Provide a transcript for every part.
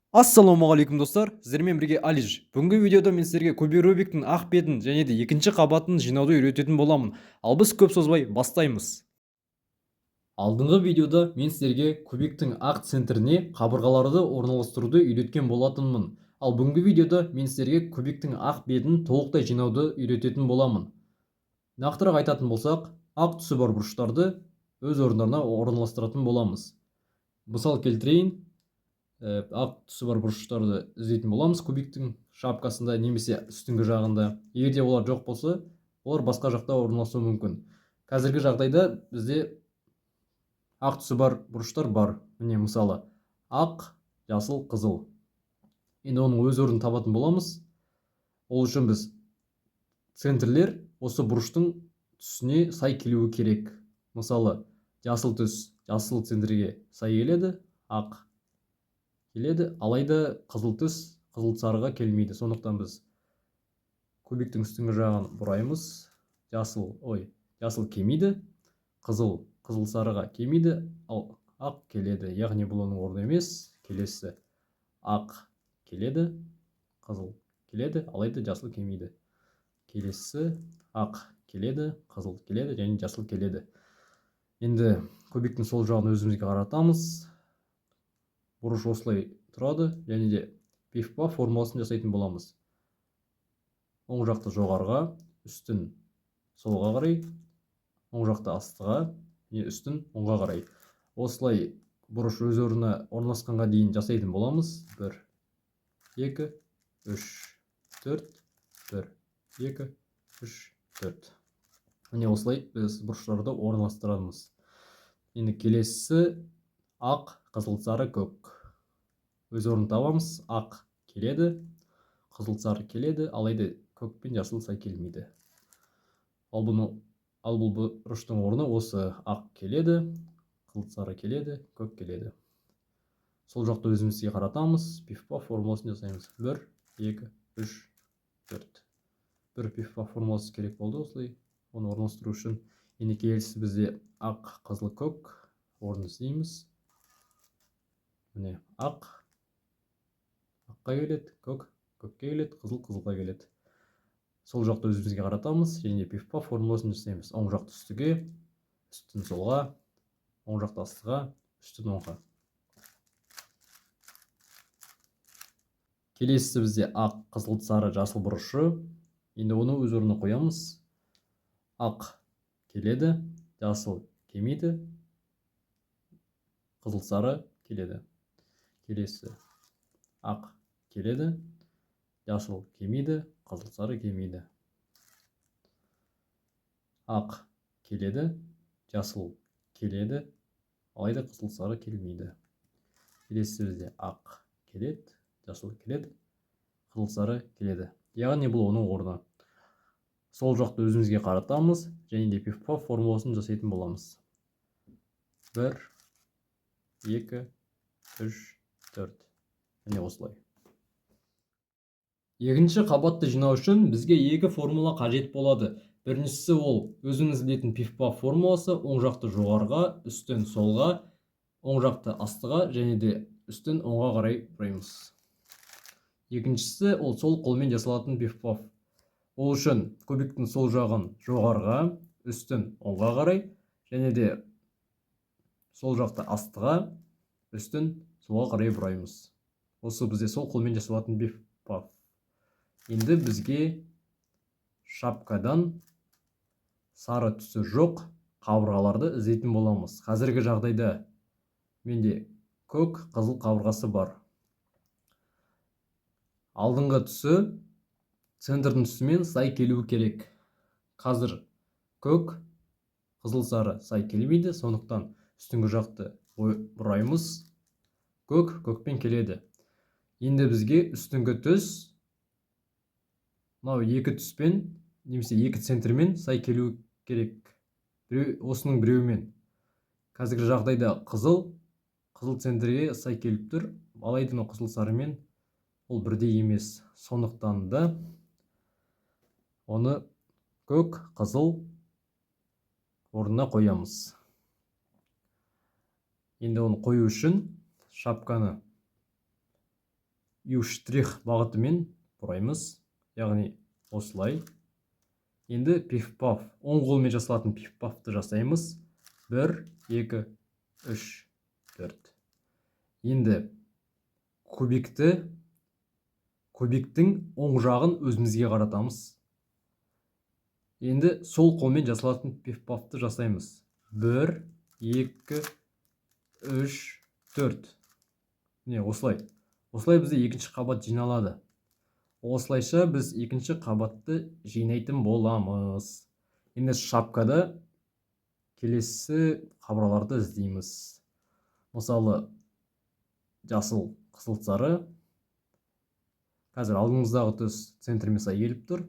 Ассалаумағалейкум достар, сіздермен бірге Алиж. Бүгінгі видеода мен сіздерге кубик Рубиктің ақ бетін және де екінші қабатын жинауды үйрететін боламын. Ал біз көп созбай бастаймыз. Алдыңғы видеода мен сіздерге кубиктің ақ центріне қабырғаларды орналастыруды үйреткен болатынмын. Ал бүгінгі видеода мен сіздерге кубиктің ақ бетін толықтай жинауды үйрететін боламын. Нақтырақ айтатын болсақ, ақ түсі бар бұрыштарды өз орындарына орналастыратын боламыз. Мысал келтірейін. Ақ түсі бар бұрыштарды іздейтін боламыз кубиктің шапкасында немесе үстіңгі жағында. Егер де олар жоқ болса, олар басқа жақта орналасуы мүмкін. Қазіргі жағдайда бізде ақ түсі бар бұрыштар бар. Міне мысалы ақ, жасыл, қызыл. Енді оның өз орнын табатын боламыз. Ол үшін біз центрлер осы бұрыштың түсіне сай келуі керек. Мысалы жасыл түс жасыл центрге сай келеді, ақ келеді, алайда қызыл түс қызыл сарыға келмейді. Сондықтан біз кубиктің үстіңгі жағын бұраймыз. Жасыл келмейді, қызыл сарыға келмейді, ал ақ келеді. Яғни бұл оның орны емес. Келесі ақ келеді, қызыл келеді, алайда жасыл келмейді. Келесі ақ келеді, қызыл келеді және жасыл келеді. Енді кубиктің сол жағын өзімізге қаратамыз. Бұрыш осылай тұрады, және де пиф-паф формуласын жасайтын боламыз. Оң жақты жоғарыға, үстін солға қарай, оң жақты астыға, үстін оңға қарай. Осылай бұрыш өз орнына орналасқанға дейін жасайтын боламыз. 1, 2, 3, 4, 1, 2, 3, 4. Міне осылай біз бұрыштарды орналастырамыз. Енді келесі ақ, қызыл, сары, көк. Өз орнын табамыз. Ақ келеді, қызыл, сары келеді, алайда көк пен жасыл сай келмейді. Ал бұл бұрыштың орны осы: ақ келеді, қызыл, сары келеді, көк келеді. Сол жақты өзімізге қаратамыз. Пиф-паф формуласын жасаймыз. 1, 2, 3, 4. Бір пиф-паф формуласы керек болды осылай. Оны орналастыру үшін енді келесі бізде ақ, қызыл, көк орнын іздейміз. Міне ақ аққа келеді, көкке келеді, қызыл қызылға келеді. Сол жақты өзімізге қаратамыз және пиф-паф формуласын жасаймыз. Оң жақты үстіге, үстін солға, оң жақты астыға, үстін оңға. Келесі бізде ақ, қызыл, сары, жасыл бұрышы. Енді оны өз орнына қоямыз. Ақ келеді, жасыл келмейді, қызыл, сары келеді. Келесі ақ келеді, жасыл келмейді, қызыл, сары келмейді. Ақ келеді, жасыл келеді, алайда қызыл, сары келмейді. Келесі бізде ақ келеді, жасыл келеді, қызыл, сары келеді. Яғни бұл оның орны. Сол жақты өзімізге қаратамыз және де пиф-паф формуласын жасайтын боламыз. 1, 2, 3, 4. Міне осылай. Екінші қабатты жинау үшін бізге екі формула қажет болады. Біріншісі ол өзіңіз білетін пиф-паф формуласы: оң жақты жоғарыға, үстін солға, оң жақты астыға және де үстін оңға қарай бұраймыз. Екіншісі ол сол қолмен жасалатын пиф-паф. Ол үшін кубиктің сол жағын жоғарыға, үстін оңға қарай және де сол жақты астыға, үстін солға қарай бұраймыз. Осы бізде сол қолмен жасалатын пиф-паф. Енді бізге шапкадан сары түсі жоқ қабырғаларды іздейтін боламыз. Қазіргі жағдайда менде көк, қызыл қабырғасы бар. Алдыңғы түсі центрдің түсімен сай келуі керек. Қазір көк, қызыл, сары сай келмейді, сондықтан үстіңгі жақты бұраймыз. Көк көкпен келеді. Енді бізге үстіңгі түс мынау екі түспен немесе екі центрмен сай келуі керек. Осының біреуімен. Қазіргі жағдайда қызыл центрге сай келіп тұр, алайда қызыл, сарымен ол бірдей емес. Сондықтан да оны көк, қызыл орнына қоямыз. Енді оны қою үшін шапканы U' бағытымен бұраймыз. Яғни осылай. Енді пиф-паф, оң қолмен жасалатын пиф-пафты жасаймыз. 1, 2, 3, 4. Енді кубиктің оң жағын өзімізге қаратамыз. Енді сол қолмен жасалатын пиф-пафты жасаймыз. 1, 2, 3, 4. Не, осылай. Осылай бізде екінші қабат жиналады. Осылайша біз екінші қабатты жинайтын боламыз. Енді шапкада келесі қабырғаларды іздейміз. Мысалы, жасыл, қызыл, сары. Қазір алдымыздағы түс центріме сай келіп тұр.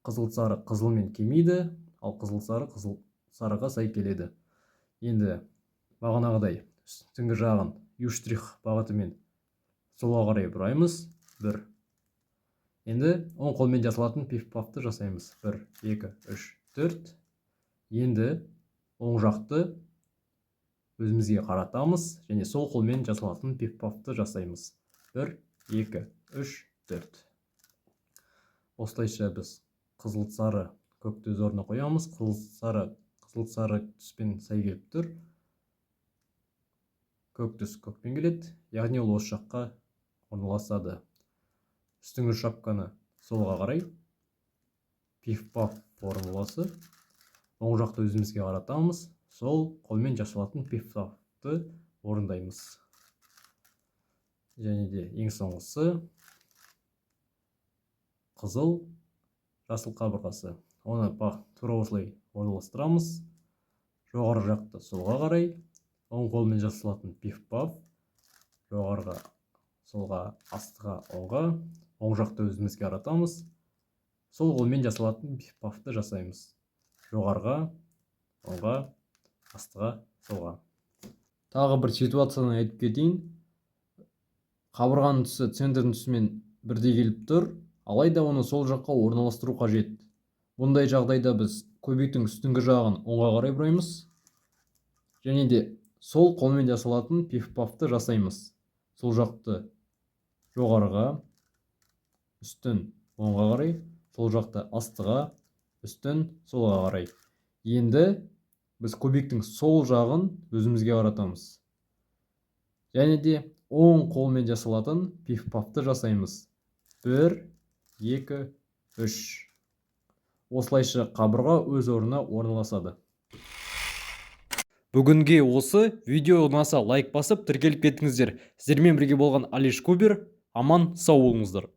Қызыл сары қызылмен келмейді, ал қызыл сары қызыл сарыға сай келеді. Енді бағанағыдай үстіңгі жағын U' бағытымен солға қарай бұраймыз. 1. Енді оң қолмен жасалатын пиф-пафты жасаймыз. 1, 2, 3, 4. Енді оң жақты өзімізге қаратамыз және сол қолмен жасалатын пиф-пафты жасаймыз. 1, 2, 3, 4. Осылайша біз қызыл сары көкті өз орнына қоямыз. Қызыл сары түспен сай келіп тұр. Көк түс көкпен келеді. Яғни ол осы жаққа орналасады. Үстіңгі шапканы солға қарай. Пиф-паф формуласы. Оң жақты өзімізге қаратамыз. Сол қолмен жасалатын пиф-пафты орындаймыз. Және де ең соңғысы қызыл жасыл қабырғасы. Оны тура осылай орналастырамыз. Жоғары жақты солға қарай. Оң қолмен жасалатын пиф-паф. Жоғарыға, солға, астыға, оңға. Оң жақты өзімізге қаратамыз. Сол қолмен жасалатын пиф-пафты жасаймыз. Жоғарыға, оңға, астыға, солға. Тағы бір ситуацияны айтып кетейін. Қабырғаның түсі центрдің түсімен бірдей келіп тұр, алайда оны сол жаққа орналастыру қажет. Бұндай жағдайда біз кубиктің үстіңгі жағын оңға қарай бұраймыз және де сол қолмен жасалатын пиф-пафты жасаймыз. Сол жақты жоғарыға, үстін оңға қарай, сол жақты астыға, үстін солға қарай. Енді біз кубиктің сол жағын өзімізге қаратамыз. Және де оң қолмен жасалатын пиф-пафты жасаймыз. 1, 2, 3. Осылайша қабырға өз орнына орналасады. Бүгінге осы. Видео ұнаса лайк басып тіркеліп кетіңіздер. Сіздермен бірге болған Алиш Кубер. Аман сау болыңыздар.